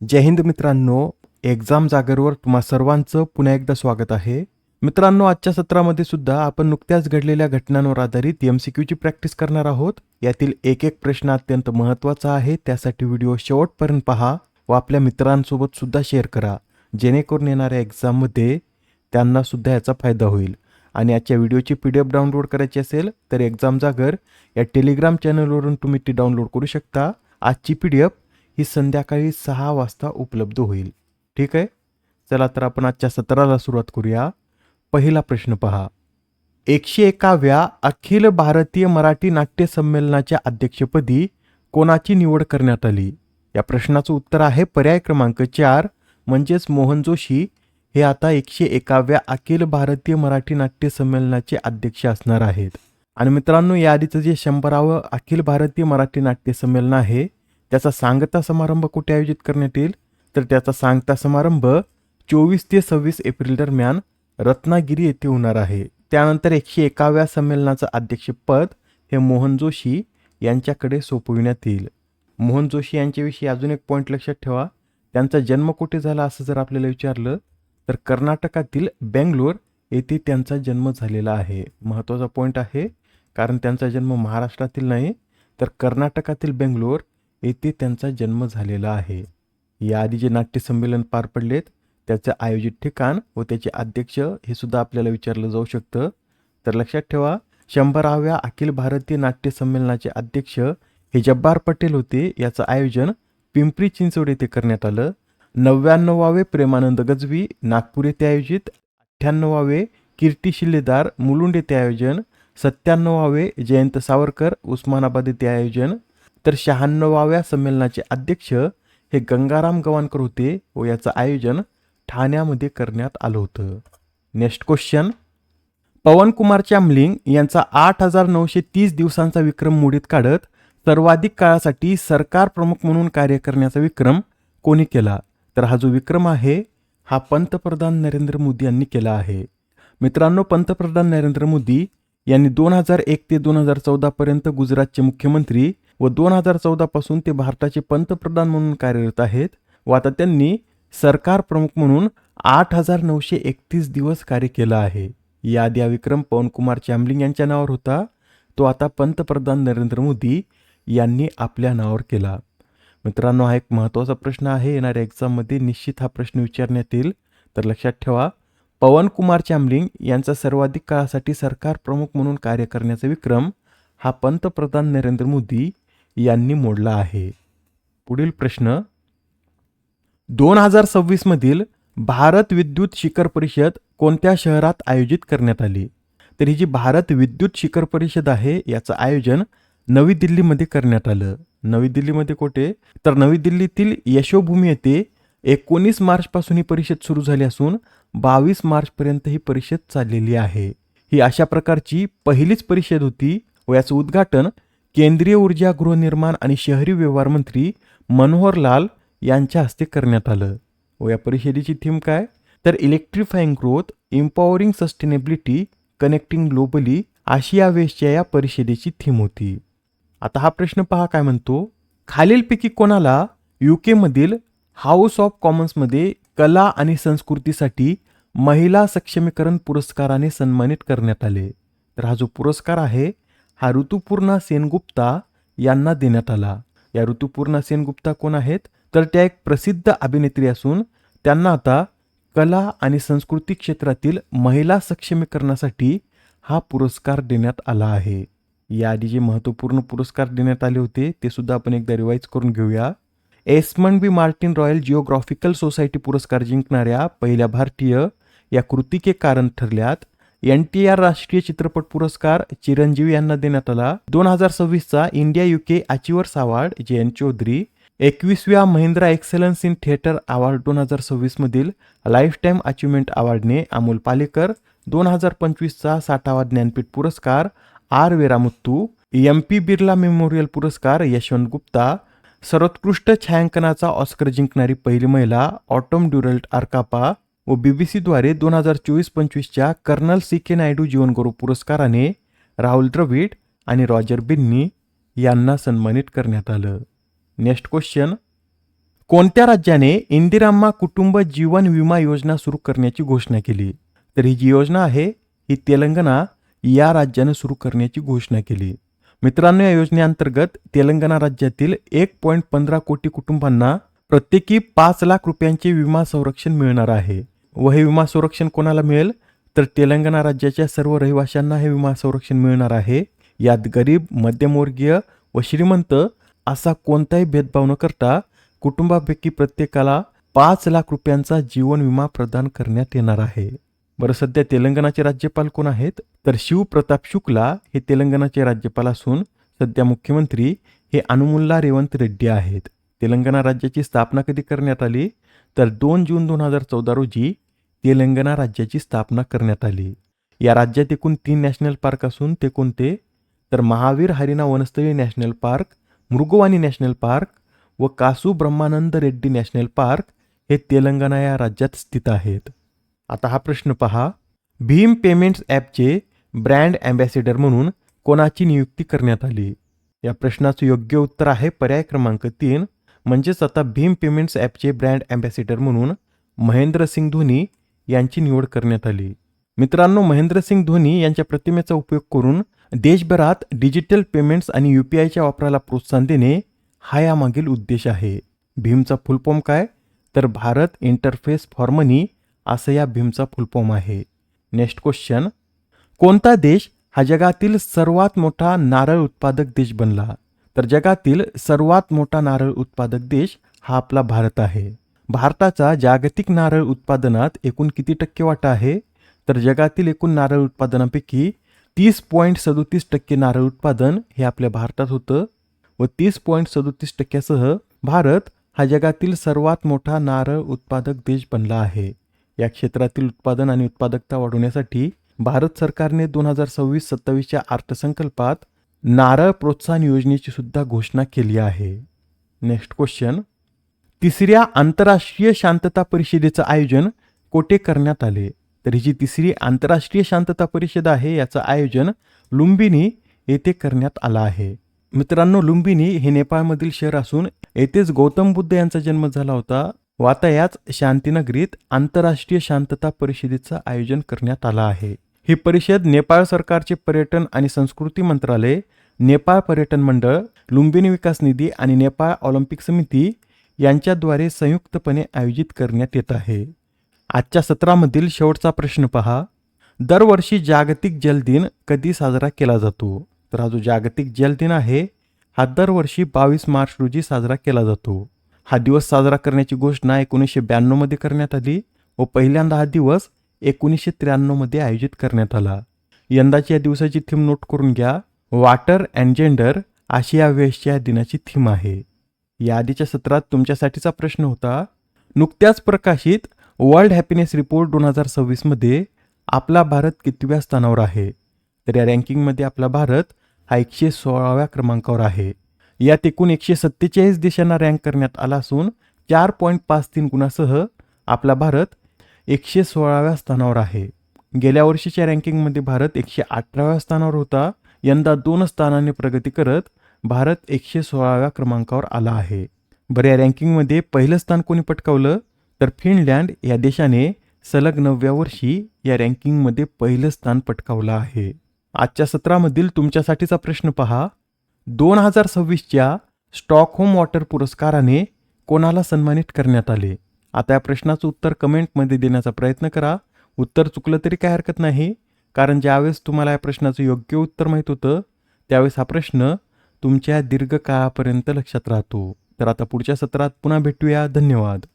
जय हिंद मित्रांनो, एक्झाम जागरवर तुम्हा सर्वांचं पुन्हा एकदा स्वागत आहे. मित्रांनो, आजच्या सत्रामध्ये सुद्धा आपण नुकत्याच घडलेल्या घटनांवर आधारित MCQची प्रॅक्टिस करणार आहोत. यातील एक एक प्रश्न अत्यंत महत्त्वाचा आहे, त्यासाठी व्हिडिओ शेवटपर्यंत पहा व आपल्या मित्रांसोबत सुद्धा शेअर करा, जेणेकरून येणाऱ्या एक्झाममध्ये त्यांना सुद्धा याचा फायदा होईल. आणि आजच्या व्हिडिओची PDF डाउनलोड करायची असेल तर एक्झाम जागर या टेलिग्राम चॅनलवरून तुम्ही ती डाउनलोड करू शकता. आजची PDF ही संध्याकाळी 6 वाजता उपलब्ध होईल. ठीक आहे, चला तर आपण आजच्या सत्राला सुरुवात करूया. पहिला प्रश्न पहा. 101व्या अखिल भारतीय मराठी नाट्य संमेलनाच्या अध्यक्षपदी कोणाची निवड करण्यात आली? या प्रश्नाचं उत्तर आहे पर्याय क्रमांक 4 म्हणजेच मोहन जोशी हे आता 101व्या अखिल भारतीय मराठी नाट्य संमेलनाचे अध्यक्ष असणार आहेत. आणि मित्रांनो, या आधीचं जे 100वे अखिल भारतीय मराठी नाट्य संमेलन आहे त्याचा सांगता समारंभ कुठे आयोजित करण्यात येईल? तर त्याचा सांगता समारंभ 24 ते 26 एप्रिल दरम्यान रत्नागिरी येथे होणार आहे. त्यानंतर 101व्या संमेलनाचं अध्यक्षपद हे मोहन जोशी यांच्याकडे सोपविण्यात येईल. मोहन जोशी यांच्याविषयी अजून एक पॉईंट लक्षात ठेवा. त्यांचा जन्म कुठे झाला असं जर आपल्याला विचारलं तर कर्नाटकातील बेंगलोर येथे त्यांचा जन्म झालेला आहे. महत्त्वाचा पॉईंट आहे, कारण त्यांचा जन्म महाराष्ट्रातील नाही तर कर्नाटकातील बेंगलोर येथे त्यांचा जन्म झालेला आहे. याआधी जे नाट्य संमेलन पार पडलेत त्याचे आयोजित ठिकाण व त्याचे अध्यक्ष हे सुद्धा आपल्याला विचारलं जाऊ शकतं. तर लक्षात ठेवा, 100व्या अखिल भारतीय नाट्य संमेलनाचे अध्यक्ष हे जब्बार पटेल होते. याचं आयोजन पिंपरी चिंचवड येथे करण्यात आलं. 99वे प्रेमानंद गजवी नागपूर येथे आयोजित, 98वे कीर्ती शिलेदार मुलुंड येथे आयोजन, 97वे जयंत सावरकर उस्मानाबाद येथे आयोजन, तर 96व्या संमेलनाचे अध्यक्ष हे गंगाराम गवाणकर होते व याचं आयोजन ठाण्यामध्ये करण्यात आलं होतं. Next question. पवन कुमार चामलिंग यांचा 8930 दिवसांचा विक्रम मोडीत काढत सर्वाधिक काळासाठी सरकार प्रमुख म्हणून कार्य करण्याचा विक्रम कोणी केला? तर हा जो विक्रम आहे हा पंतप्रधान नरेंद्र मोदी यांनी केला आहे. मित्रांनो, पंतप्रधान नरेंद्र मोदी यांनी 2001 ते 2014 पर्यंत गुजरातचे मुख्यमंत्री व 2014 पासून ते भारताचे पंतप्रधान म्हणून कार्यरत आहेत व आता त्यांनी सरकार प्रमुख म्हणून 8931 दिवस कार्य केलं आहे. याआधी हा विक्रम पवन कुमार चामलिंग यांच्या नावावर होता, तो आता पंतप्रधान नरेंद्र मोदी यांनी आपल्या नावावर केला. मित्रांनो, हा एक महत्त्वाचा प्रश्न आहे, येणाऱ्या एक्झाममध्ये निश्चित हा प्रश्न विचारण्यात येईल. तर लक्षात ठेवा, पवन कुमार चामलिंग यांचा सर्वाधिक काळासाठी सरकार प्रमुख म्हणून कार्य करण्याचा विक्रम हा पंतप्रधान नरेंद्र मोदी यांनी मोडला आहे. पुढील प्रश्न. 2026 मधील भारत विद्युत शिखर परिषद कोणत्या शहरात आयोजित करण्यात आली? तर ही जी भारत विद्युत शिखर परिषद आहे याचं आयोजन नवी दिल्लीमध्ये करण्यात आलं. नवी दिल्लीमध्ये कुठे? तर नवी दिल्लीतील यशोभूमी येथे 19 मार्चपासून ही परिषद सुरू झाली असून 22 मार्चपर्यंत ही परिषद चाललेली आहे. ही अशा प्रकारची पहिलीच परिषद होती व याचं उद्घाटन केंद्रीय ऊर्जा, गृहनिर्माण आणि शहरी व्यवहार मंत्री मनोहर लाल यांच्या हस्ते करण्यात आलं. व या परिषदेची थीम काय? तर electrifying growth, empowering sustainability, connecting globally अशी या वेळेसच्या या परिषदेची थीम होती. आता हा प्रश्न पहा काय म्हणतो. खालीलपैकी कोणाला UK मधील हाऊस ऑफ कॉमन्समध्ये कला आणि संस्कृतीसाठी महिला सक्षमीकरण पुरस्काराने सन्मानित करण्यात आले? तर हा जो पुरस्कार आहे हा ऋतुपूर्णा सेनगुप्ता यांना देण्यात आला. या ऋतुपूर्णा सेनगुप्ता कोण आहेत? तर त्या एक प्रसिद्ध अभिनेत्री असून त्यांना आता कला आणि संस्कृती क्षेत्रातील महिला सक्षमीकरणासाठी हा पुरस्कार देण्यात आला आहे. याआधी जे महत्त्वपूर्ण पुरस्कार देण्यात आले होते ते सुद्धा आपण एकदा रिवाईज करून घेऊया. एस्मंड बी मार्टिन रॉयल जिओग्राफिकल सोसायटी पुरस्कार जिंकणाऱ्या पहिल्या भारतीय या कृतीके कारण ठरल्यात. NTR राष्ट्रीय चित्रपट पुरस्कार चिरंजीवी यांना देण्यात आला. 2026चा India UK achievers award JN Chaudhary. 21व्या Mahindra excellence in theatre award 2026 मधील लाईफ टाईम अचिव्हमेंट अवॉर्डने अमोल पालेकर. 2025चा 60वा ज्ञानपीठ पुरस्कार R Vairamuthu. MP Birla memorial पुरस्कार यशवंत गुप्ता. सर्वोत्कृष्ट छायांकनाचा ऑस्कर जिंकणारी पहिली महिला ऑटम ड्युरल्ट आर्कापा. व BBCद्वारे 2024-25च्या कर्नल CK नायडू जीवनगौरव पुरस्काराने राहुल द्रविड आणि रॉजर बिन्नी यांना सन्मानित करण्यात आलं. Next question. कोणत्या राज्याने इंदिराम्मा कुटुंब जीवन विमा योजना सुरू करण्याची घोषणा केली? तर ही जी योजना आहे ही तेलंगणा या राज्याने सुरू करण्याची घोषणा केली. मित्रांनो, या योजनेअंतर्गत तेलंगणा राज्यातील 1.15 कोटी कुटुंबांना प्रत्येकी 5 लाख रुपयांचे विमा संरक्षण मिळणार आहे. व हे विमा संरक्षण कोणाला मिळेल? तर तेलंगणा राज्याच्या सर्व रहिवाशांना हे विमा संरक्षण मिळणार आहे. यात गरीब, मध्यमवर्गीय व श्रीमंत असा कोणताही भेदभाव न करता कुटुंबापैकी प्रत्येकाला 5 लाख रुपयांचा जीवन विमा प्रदान करण्यात येणार आहे. बरं, सध्या तेलंगणाचे राज्यपाल कोण आहेत? तर शिवप्रताप शुक्ला हे तेलंगणाचे राज्यपाल असून सध्या मुख्यमंत्री हे अनुमुल्ला रेवंत रेड्डी आहेत. तेलंगणा राज्याची स्थापना कधी करण्यात आली? तर 2 जून 2014 रोजी तेलंगणा राज्याची स्थापना करण्यात आली. या राज्यात एकूण 3 नॅशनल पार्क असून ते कोणते? तर Mahavir Harina Vanasthali national park, Mrugavani national park व कासू ब्रह्मानंद रेड्डी नॅशनल पार्क हे तेलंगणा या राज्यात स्थित आहेत. आता हा प्रश्न पहा. भीम पेमेंट्स ॲपचे ब्रँड अँबॅसेडर म्हणून कोणाची नियुक्ती करण्यात आली? या प्रश्नाचं योग्य उत्तर आहे पर्याय क्रमांक 3. म्हणजेच आता भीम पेमेंट्स ॲपचे ब्रँड अँबॅसेडर म्हणून महेंद्रसिंग धोनी यांची निवड करण्यात आली. मित्रांनो, महेंद्रसिंग धोनी यांच्या प्रतिमेचा उपयोग करून देशभरात डिजिटल पेमेंट्स आणि UPIच्या वापराला प्रोत्साहन देणे हा यामागील उद्देश आहे. भीमचा फुल फॉर्म काय? तर भारत इंटरफेस फॉर मनी असं या भीमचा फुल फॉर्म आहे. Next question. कोणता देश हा जगातील सर्वात मोठा नारळ उत्पादक देश बनला? तर जगातील सर्वात मोठा नारळ उत्पादक देश हा आपला भारत आहे. भारताचा जागतिक नारळ उत्पादनात एकूण किती टक्के वाटा आहे? तर जगातील एकूण नारळ उत्पादनापैकी 30.37% नारळ उत्पादन हे आपल्या भारतात होतं व 30.37%सह भारत हा जगातील सर्वात मोठा नारळ उत्पादक देश बनला आहे. या क्षेत्रातील उत्पादन आणि उत्पादकता वाढवण्यासाठी भारत सरकारने 2026-27च्या अर्थसंकल्पात नारळ प्रोत्साहन योजनेची सुद्धा घोषणा केली आहे. Next question. तिसऱ्या आंतरराष्ट्रीय शांतता परिषदेचं आयोजन कोठे करण्यात आले? तर ही जी तिसरी आंतरराष्ट्रीय शांतता परिषद आहे याचं आयोजन लुंबिनी येथे करण्यात आलं आहे. मित्रांनो, लुंबिनी हे नेपाळमधील शहर असून येथेच गौतम बुद्ध यांचा जन्म झाला होता व आता याच शांतीनगरीत आंतरराष्ट्रीय शांतता परिषदेचं आयोजन करण्यात आलं आहे. ही परिषद नेपाळ सरकारचे पर्यटन आणि संस्कृती मंत्रालय, नेपाळ पर्यटन मंडळ, लुंबिनी विकास निधी आणि नेपाळ ऑलिम्पिक समिती यांच्याद्वारे संयुक्तपणे आयोजित करण्यात येत आहे. आजच्या सत्रामधील शेवटचा प्रश्न पहा. दरवर्षी जागतिक जल दिन कधी साजरा केला जातो? तर हा जो जागतिक जल दिन आहे हा दरवर्षी 22 मार्च रोजी साजरा केला जातो. हा दिवस साजरा करण्याची घोषणा 1992 मध्ये करण्यात आली व पहिल्यांदा हा दिवस 1993 मध्ये आयोजित करण्यात आला. यंदाची या दिवसाची थीम नोट करून घ्या. वॉटर अँड जेंडर अशी या वेळेसच्या दिनाची थीम आहे. या आधीच्या सत्रात तुमच्यासाठीचा प्रश्न होता. नुकत्याच प्रकाशित वर्ल्ड हॅपीनेस रिपोर्ट 2026 मध्ये आपला भारत कितव्या स्थानावर आहे? तर या रँकिंगमध्ये आपला भारत हा 116व्या क्रमांकावर आहे. यात एकूण 147 देशांना रँक करण्यात आला असून 4.53 गुणासह आपला भारत 116व्या स्थानावर आहे. गेल्या वर्षीच्या रँकिंगमध्ये भारत 118व्या स्थानावर होता. यंदा 2 स्थानांनी प्रगती करत भारत 116व्या क्रमांकावर आला आहे. बरं, या रँकिंगमध्ये पहिलं स्थान कोणी पटकावलं? तर फिनलँड या देशाने सलग 9व्या वर्षी या रँकिंगमध्ये पहिलं स्थान पटकावलं आहे. आजच्या सत्रामधील तुमच्यासाठीचा प्रश्न पहा. 2026च्या स्टॉकहोम वॉटर पुरस्काराने कोणाला सन्मानित करण्यात आले? आता या प्रश्नाचं उत्तर कमेंटमध्ये देण्याचा प्रयत्न करा. उत्तर चुकलं तरी काय हरकत नाही, कारण ज्यावेळेस तुम्हाला या प्रश्नाचं योग्य उत्तर माहीत होतं त्यावेळेस हा प्रश्न तुमच्या दीर्घकाळापर्यंत लक्षात राहतो. तर आता पुढच्या सत्रात पुन्हा भेटूया. धन्यवाद.